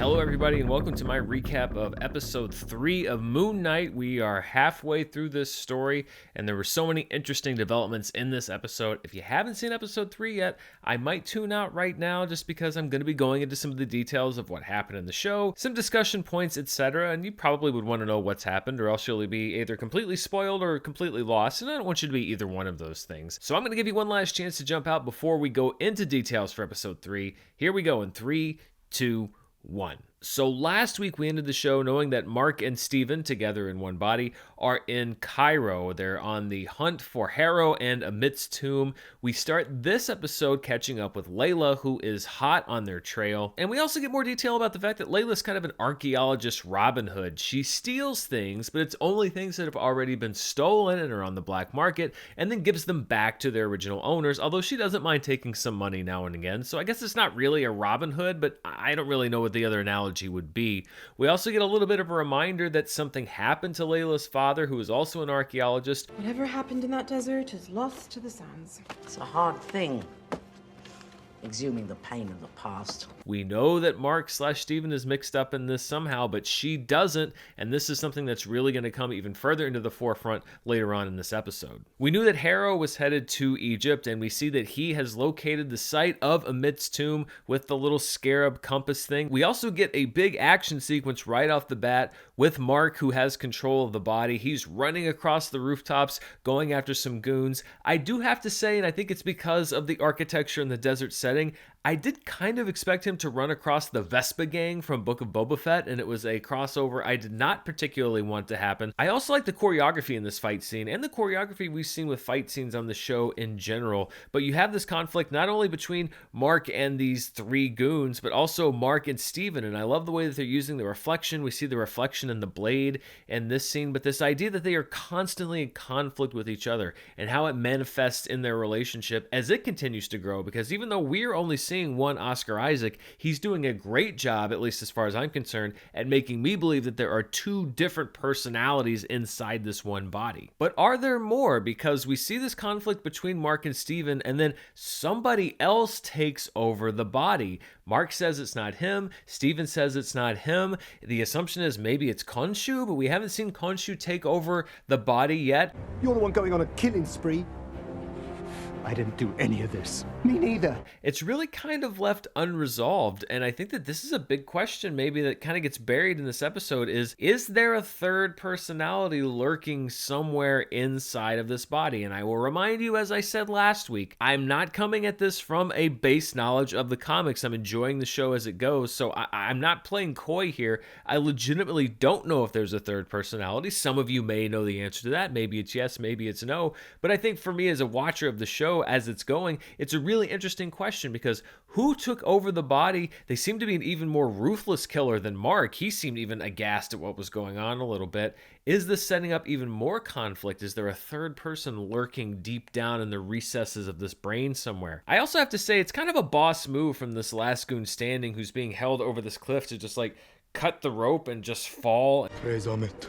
Hello everybody and welcome to my recap of episode 3 of Moon Knight. We are halfway through this story and there were so many interesting developments in this episode. If you haven't seen episode 3 yet, I might tune out right now just because I'm going to be going into some of the details of what happened in the show, some discussion points, etc. And you probably would want to know what's happened or else you'll be either completely spoiled or completely lost, and I don't want you to be either one of those things. So I'm going to give you one last chance to jump out before we go into details for episode 3. Here we go in 3, 2, 1. So last week we ended the show knowing that Mark and Steven, together in one body, are in Cairo. They're on the hunt for Harrow and Amit's tomb. We start this episode catching up with Layla, who is hot on their trail. And we also get more detail about the fact that Layla's kind of an archaeologist Robin Hood. She steals things, but it's only things that have already been stolen and are on the black market, and then gives them back to their original owners, although she doesn't mind taking some money now and again. So I guess it's not really a Robin Hood, but I don't really know what the other analogy would be. We also get a little bit of a reminder that something happened to Layla's father, who is also an archaeologist. Whatever happened in that desert is lost to the sands. It's a hard thing, exhuming the pain of the past. We know that Mark/Steven is mixed up in this somehow, but she doesn't, and this is something that's really going to come even further into the forefront later on in this episode. We knew that Harrow was headed to Egypt, and we see that he has located the site of Amit's tomb with the little scarab compass thing. We also get a big action sequence right off the bat with Mark, who has control of the body. He's running across the rooftops, going after some goons. I do have to say, and I think it's because of the architecture in the desert setting, I did kind of expect him to run across the Vespa gang from Book of Boba Fett, and it was a crossover I did not particularly want to happen. I also like the choreography in this fight scene, and the choreography we've seen with fight scenes on the show in general. But you have this conflict not only between Mark and these three goons, but also Mark and Steven, and I love the way that they're using the reflection. We see the reflection in the blade in this scene, but this idea that they are constantly in conflict with each other, and how it manifests in their relationship as it continues to grow, because even though we're only seeing one Oscar Isaac, he's doing a great job, at least as far as I'm concerned, at making me believe that there are two different personalities inside this one body. But are there more? Because we see this conflict between Mark and Steven, and then somebody else takes over the body. Mark says it's not him, Steven says it's not him. The assumption is maybe it's Khonshu, but we haven't seen Khonshu take over the body yet. You're the one going on a killing spree. I didn't do any of this. Me neither. It's really kind of left unresolved, and I think that this is a big question maybe that kind of gets buried in this episode is there a third personality lurking somewhere inside of this body? And I will remind you, as I said last week, I'm not coming at this from a base knowledge of the comics. I'm enjoying the show as it goes, so I'm not playing coy here. I legitimately don't know if there's a third personality. Some of you may know the answer to that. Maybe it's yes, maybe it's no. But I think for me as a watcher of the show, as it's going, it's a really interesting question, because who took over the body? They seem to be an even more ruthless killer than Mark. He seemed even aghast at what was going on a little bit. Is this setting up even more conflict? Is there a third person lurking deep down in the recesses of this brain somewhere? I also have to say, it's kind of a boss move from this last goon standing who's being held over this cliff to just like cut the rope and just fall. Praise Amit.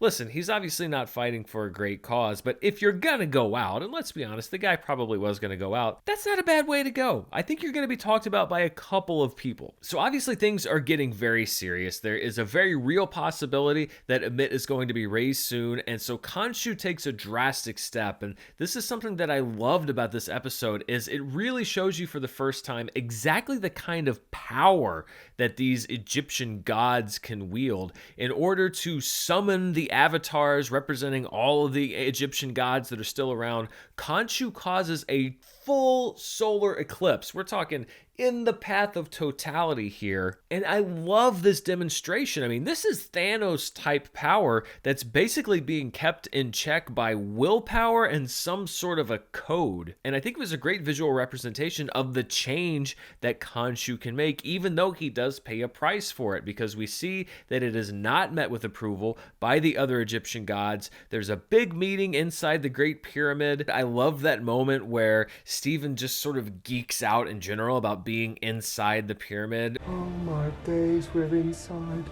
Listen, he's obviously not fighting for a great cause, but if you're gonna go out, and let's be honest, the guy probably was gonna go out, that's not a bad way to go. I think you're gonna be talked about by a couple of people. So obviously things are getting very serious. There is a very real possibility that Amit is going to be raised soon, and so Konshu takes a drastic step, and this is something that I loved about this episode, is it really shows you for the first time exactly the kind of power that these Egyptian gods can wield in order to summon the avatars representing all of the Egyptian gods that are still around. Khonshu causes a full solar eclipse. We're talking in the path of totality here. And I love this demonstration. I mean, this is Thanos type power that's basically being kept in check by willpower and some sort of a code. And I think it was a great visual representation of the change that Khonshu can make, even though he does pay a price for it, because we see that it is not met with approval by the other Egyptian gods. There's a big meeting inside the Great Pyramid. I love that moment where Steven just sort of geeks out in general about being inside the pyramid. Oh my days, we're inside.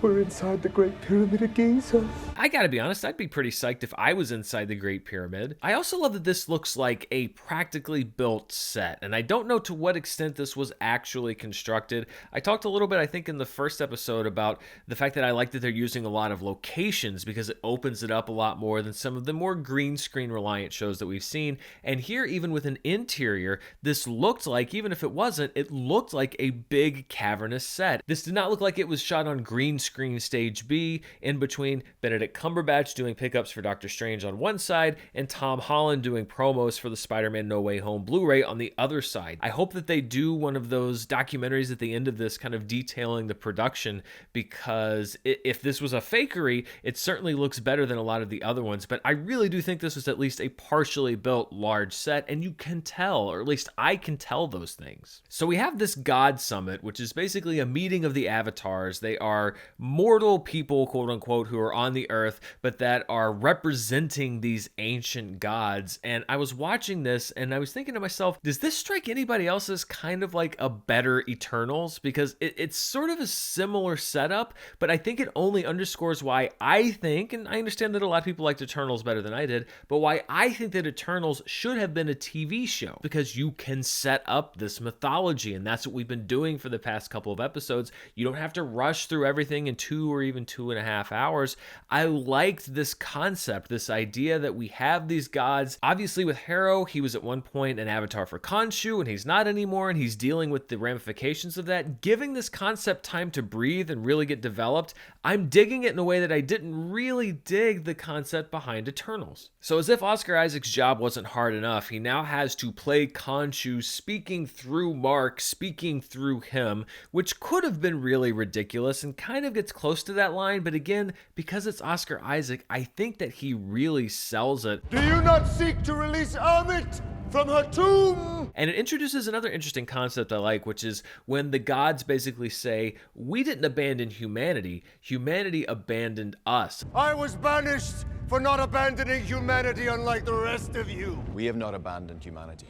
We're inside the Great Pyramid of Giza. I gotta be honest, I'd be pretty psyched if I was inside the Great Pyramid. I also love that this looks like a practically built set, and I don't know to what extent this was actually constructed. I talked a little bit, I think, in the first episode about the fact that I like that they're using a lot of locations because it opens it up a lot more than some of the more green screen reliant shows that we've seen. And here, even with an interior, this looked like, even if it wasn't, it looked like a big cavernous set. This did not look like it was shot on green screen stage B in between Benedict Cumberbatch doing pickups for Doctor Strange on one side and Tom Holland doing promos for the Spider-Man No Way Home Blu-ray on the other side. I hope that they do one of those documentaries at the end of this kind of detailing the production, because if this was a fakery, it certainly looks better than a lot of the other ones, but I really do think this was at least a partially built large set, and you can tell, or at least I can tell those things. So we have this God Summit, which is basically a meeting of the avatars. They are mortal people, quote unquote, who are on the earth, but that are representing these ancient gods. And I was watching this and I was thinking to myself, does this strike anybody else as kind of like a better Eternals? Because it's sort of a similar setup, but I think it only underscores why I think, and I understand that a lot of people liked Eternals better than I did, but why I think that Eternals should have been a TV show, because you can set up this mythology, and that's what we've been doing for the past couple of episodes. You don't have to rush through everything in 2 or even 2.5 hours. I liked this concept, this idea that we have these gods. Obviously with Harrow, he was at one point an avatar for Khonshu, and he's not anymore, and he's dealing with the ramifications of that. Giving this concept time to breathe and really get developed, I'm digging it in a way that I didn't really dig the concept behind Eternals. So as if Oscar Isaac's job wasn't hard enough, he now has to play Khonshu speaking through Mark, speaking through him, which could have been really ridiculous and kind of gets close to that line, but again, because it's Oscar Isaac, I think that he really sells it. Do you not seek to release Amit from her tomb? And it introduces another interesting concept I like, which is when the gods basically say, we didn't abandon humanity, humanity abandoned us. I was banished for not abandoning humanity unlike the rest of you. We have not abandoned humanity.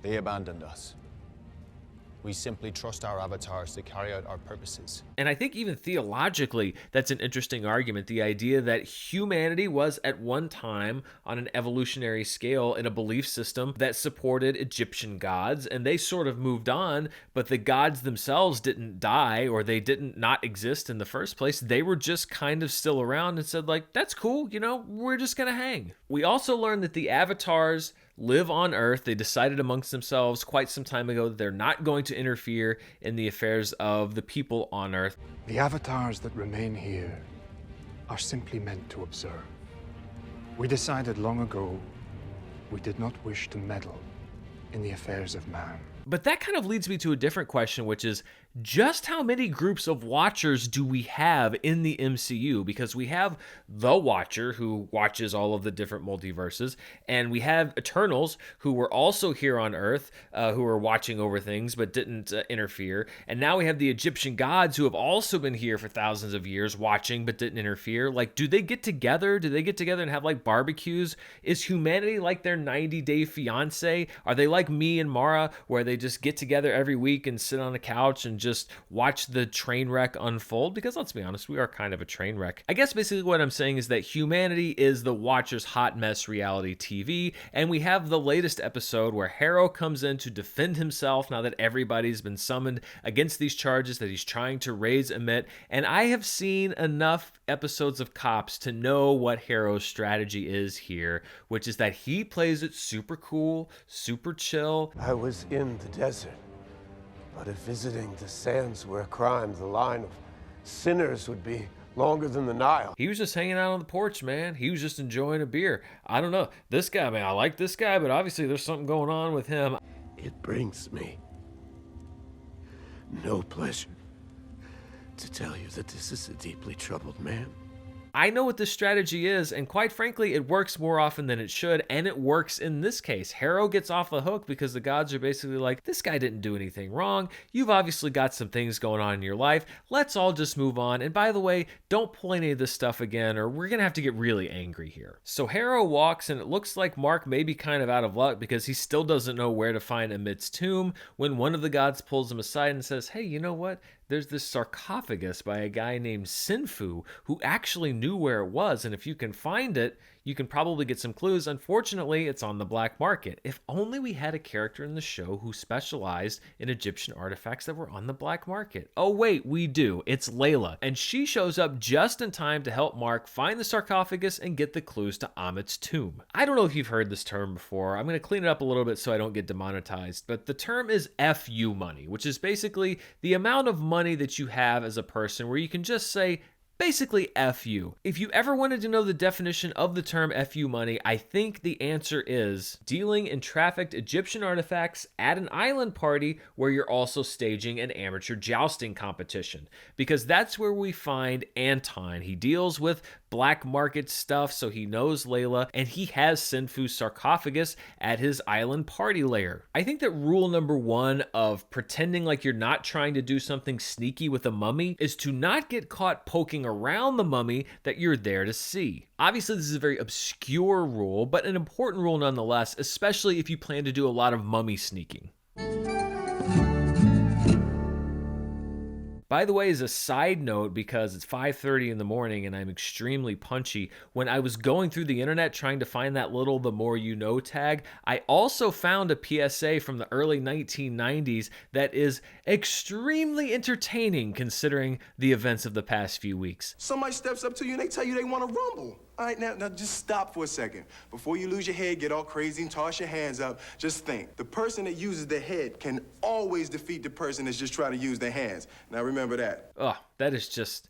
They abandoned us. We simply trust our avatars to carry out our purposes. And I think even theologically, that's an interesting argument. The idea that humanity was at one time on an evolutionary scale in a belief system that supported Egyptian gods, and they sort of moved on, but the gods themselves didn't die, or they didn't not exist in the first place. They were just kind of still around and said, like, that's cool, you know, we're just gonna hang. We also learned that the avatars live on Earth. They decided amongst themselves quite some time ago that they're not going to interfere in the affairs of the people on Earth. The avatars that remain here are simply meant to observe. We decided long ago we did not wish to meddle in the affairs of man. But that kind of leads me to a different question, which is just how many groups of Watchers do we have in the MCU? Because we have the Watcher, who watches all of the different multiverses, and we have Eternals, who were also here on Earth, who were watching over things but didn't interfere. And now we have the Egyptian gods, who have also been here for thousands of years, watching but didn't interfere. Like, do they get together? Do they get together and have, like, barbecues? Is humanity like their 90-day fiance? Are they like me and Mara, where they just get together every week and sit on a couch and just watch the train wreck unfold? Because let's be honest, we are kind of a train wreck. I guess basically what I'm saying is that humanity is the Watcher's hot mess reality TV, and we have the latest episode where Harrow comes in to defend himself now that everybody's been summoned against these charges that he's trying to raise Amit. And I have seen enough episodes of Cops to know what Harrow's strategy is here, which is that he plays it super cool, super chill. I was in the desert, but if visiting the sands were a crime, the line of sinners would be longer than the Nile. He was just hanging out on the porch, man. He was just enjoying a beer. I don't know. This guy, man, I like this guy, but obviously there's something going on with him. It brings me no pleasure to tell you that this is a deeply troubled man. I know what this strategy is, and quite frankly, it works more often than it should, and it works in this case. Harrow gets off the hook because the gods are basically like, this guy didn't do anything wrong. You've obviously got some things going on in your life. Let's all just move on. And by the way, don't pull any of this stuff again, or we're going to have to get really angry here. So Harrow walks, and it looks like Mark may be kind of out of luck because he still doesn't know where to find Amit's tomb when one of the gods pulls him aside and says, hey, you know what? there's this sarcophagus by a guy named Sinfu who actually knew where it was, and if you can find it, you can probably get some clues. Unfortunately, it's on the black market. If only we had a character in the show who specialized in Egyptian artifacts that were on the black market. Oh wait, we do. It's Layla, and she shows up just in time to help Mark find the sarcophagus and get the clues to Amit's tomb. I don't know if you've heard this term before. I'm going to clean it up a little bit so I don't get demonetized, but the term is FU money, which is basically the amount of money that you have as a person where you can just say, basically, F you. If you ever wanted to know the definition of the term FU money, I think the answer is dealing in trafficked Egyptian artifacts at an island party where you're also staging an amateur jousting competition. Because that's where we find Anton. He deals with black market stuff, so he knows Layla, and he has Sinfu's sarcophagus at his island party lair. I think that rule number 1 of pretending like you're not trying to do something sneaky with a mummy is to not get caught poking around the mummy that you're there to see. Obviously, this is a very obscure rule, but an important rule nonetheless, especially if you plan to do a lot of mummy sneaking. By the way, as a side note, because it's 5:30 in the morning and I'm extremely punchy, when I was going through the internet trying to find that little "the more you know" tag, I also found a PSA from the early 1990s that is extremely entertaining considering the events of the past few weeks. Somebody steps up to you and they tell you they want to rumble. All right, now just stop for a second. Before you lose your head, get all crazy and toss your hands up, just think. The person that uses their head can always defeat the person that's just trying to use their hands. Now remember that. Oh, that is just...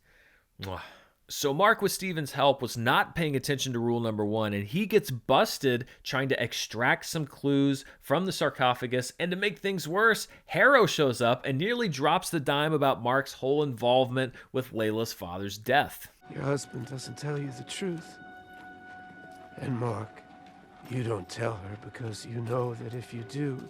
So Mark, with Steven's help, was not paying attention to rule number 1, and he gets busted trying to extract some clues from the sarcophagus, and to make things worse, Harrow shows up and nearly drops the dime about Mark's whole involvement with Layla's father's death. Your husband doesn't tell you the truth. And Mark, you don't tell her because you know that if you do,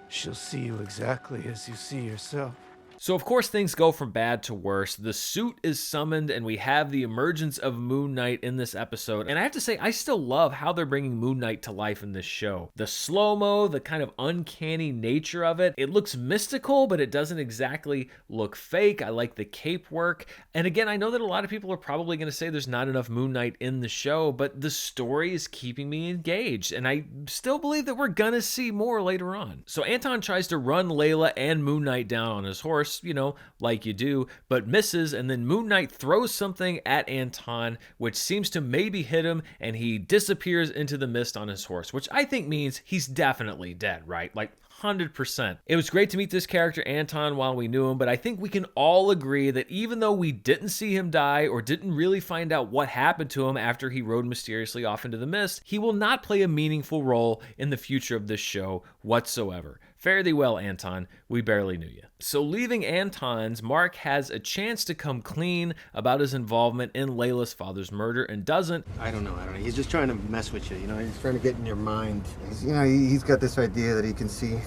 she'll see you exactly as you see yourself. So of course things go from bad to worse. The suit is summoned and we have the emergence of Moon Knight in this episode. And I have to say, I still love how they're bringing Moon Knight to life in this show. The slow-mo, the kind of uncanny nature of it. It looks mystical, but it doesn't exactly look fake. I like the cape work. And again, I know that a lot of people are probably going to say there's not enough Moon Knight in the show, but the story is keeping me engaged. And I still believe that we're going to see more later on. So Anton tries to run Layla and Moon Knight down on his horse, you know, like you do, but misses, and then Moon Knight throws something at Anton, which seems to maybe hit him, and he disappears into the mist on his horse, which I think means he's definitely dead, right? Like, 100%. It was great to meet this character, Anton, while we knew him, but I think we can all agree that even though we didn't see him die or didn't really find out what happened to him after he rode mysteriously off into the mist, he will not play a meaningful role in the future of this show whatsoever. Fare thee well, Anton. We barely knew you. So leaving Anton's, Mark has a chance to come clean about his involvement in Layla's father's murder and doesn't. I don't know. He's just trying to mess with you, you know? He's trying to get in your mind. He's got this idea that he can see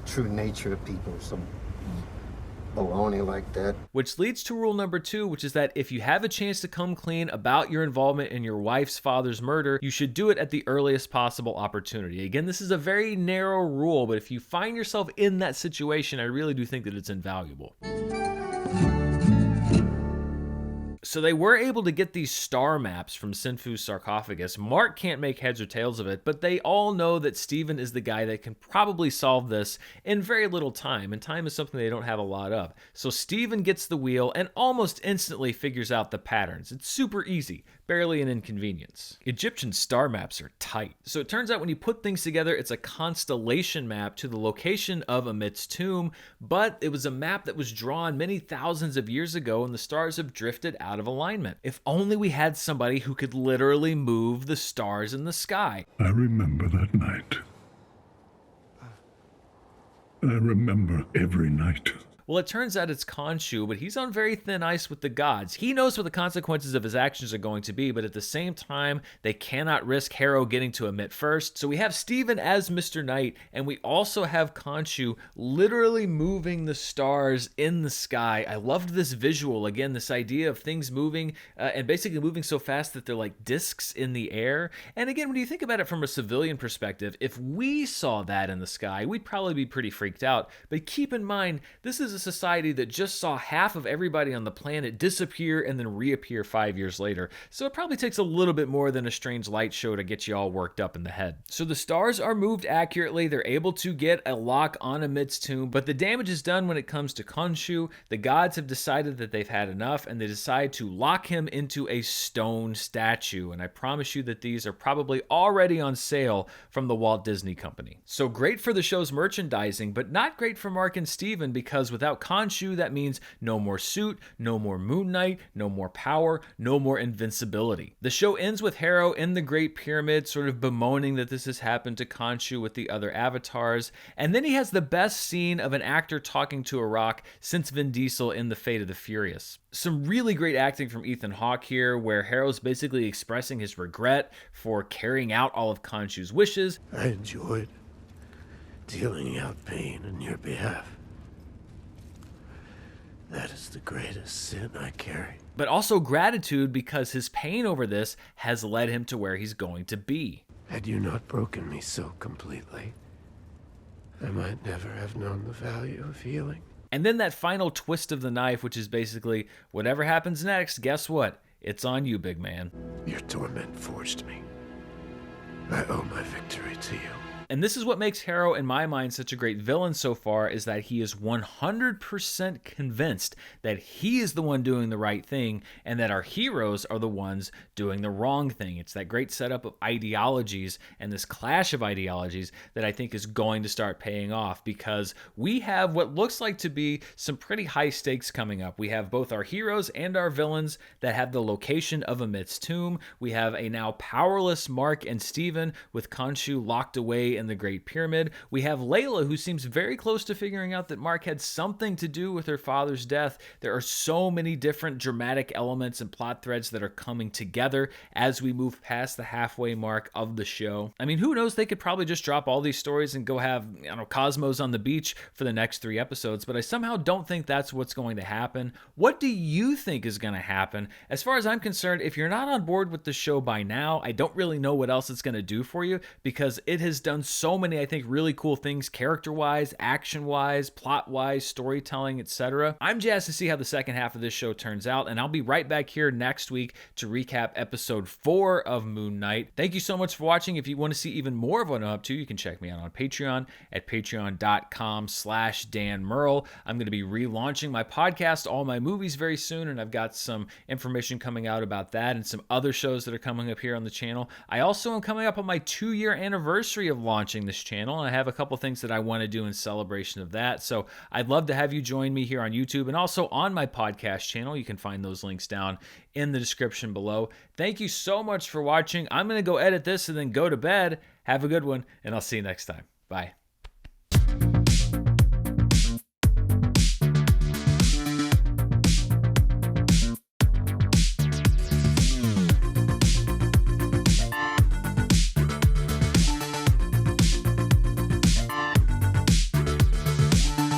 true nature of people, some baloney like that. Which leads to rule number 2, which is that if you have a chance to come clean about your involvement in your wife's father's murder, you should do it at the earliest possible opportunity. Again, this is a very narrow rule, but if you find yourself in that situation, I really do think that it's invaluable. So they were able to get these star maps from Sinfu's sarcophagus. Mark can't make heads or tails of it, but they all know that Steven is the guy that can probably solve this in very little time, and time is something they don't have a lot of. So Steven gets the wheel and almost instantly figures out the patterns. It's super easy, barely an inconvenience. Egyptian star maps are tight. So it turns out when you put things together, it's a constellation map to the location of Amit's tomb, but it was a map that was drawn many thousands of years ago, and the stars have drifted out of alignment. If only we had somebody who could literally move the stars in the sky. I remember that night. I remember every night. Well, it turns out it's Khonshu, but he's on very thin ice with the gods. He knows what the consequences of his actions are going to be, but at the same time, they cannot risk Harrow getting to Amit first. So we have Steven as Mr. Knight, and we also have Khonshu literally moving the stars in the sky. I loved this visual. Again, this idea of things moving and basically moving so fast that they're like discs in the air. And again, when you think about it from a civilian perspective, if we saw that in the sky, we'd probably be pretty freaked out. But keep in mind, this is is a society that just saw half of everybody on the planet disappear and then reappear 5 years later, so it probably takes a little bit more than a strange light show to get you all worked up in the head. So the stars are moved accurately, they're able to get a lock on Amit's tomb, but the damage is done when it comes to Khonshu. The gods have decided that they've had enough, and they decide to lock him into a stone statue, and I promise you that these are probably already on sale from the Walt Disney Company. So great for the show's merchandising, but not great for Mark and Steven, because without Khonshu, that means no more suit, no more Moon Knight, no more power, no more invincibility. The show ends with Harrow in the Great Pyramid, sort of bemoaning that this has happened to Khonshu with the other avatars, and then he has the best scene of an actor talking to a rock since Vin Diesel in The Fate of the Furious. Some really great acting from Ethan Hawke here, where Harrow's basically expressing his regret for carrying out all of Khonshu's wishes. I enjoyed dealing out pain in your behalf. That is the greatest sin I carry. But also gratitude because his pain over this has led him to where he's going to be. Had you not broken me so completely, I might never have known the value of healing. And then that final twist of the knife, which is basically, whatever happens next, guess what? It's on you, big man. Your torment forged me. I owe my victory to you. And this is what makes Harrow, in my mind, such a great villain so far, is that he is 100% convinced that he is the one doing the right thing and that our heroes are the ones doing the wrong thing. It's that great setup of ideologies and this clash of ideologies that I think is going to start paying off, because we have what looks like to be some pretty high stakes coming up. We have both our heroes and our villains that have the location of Amit's tomb. We have a now powerless Mark and Steven with Khonshu locked away in the Great Pyramid. We have Layla, who seems very close to figuring out that Mark had something to do with her father's death. There are so many different dramatic elements and plot threads that are coming together as we move past the halfway mark of the show. I mean, who knows? They could probably just drop all these stories and go have, Cosmos on the beach for the next 3 episodes, but I somehow don't think that's what's going to happen. What do you think is going to happen? As far as I'm concerned, if you're not on board with the show by now, I don't really know what else it's going to do for you, because it has done so many, I think, really cool things character-wise, action-wise, plot-wise, storytelling, etc. I'm jazzed to see how the second half of this show turns out, and I'll be right back here next week to recap episode 4 of Moon Knight. Thank you so much for watching. If you want to see even more of what I'm up to, you can check me out on Patreon at patreon.com/Dan Murrell. I'm going to be relaunching my podcast, All My Movies, very soon, and I've got some information coming out about that and some other shows that are coming up here on the channel. I also am coming up on my 2-year anniversary of launching this channel, and I have a couple things that I want to do in celebration of that. So I'd love to have you join me here on YouTube and also on my podcast channel. You can find those links down in the description below. Thank you so much for watching. I'm going to go edit this and then go to bed. Have a good one, and I'll see you next time. Bye.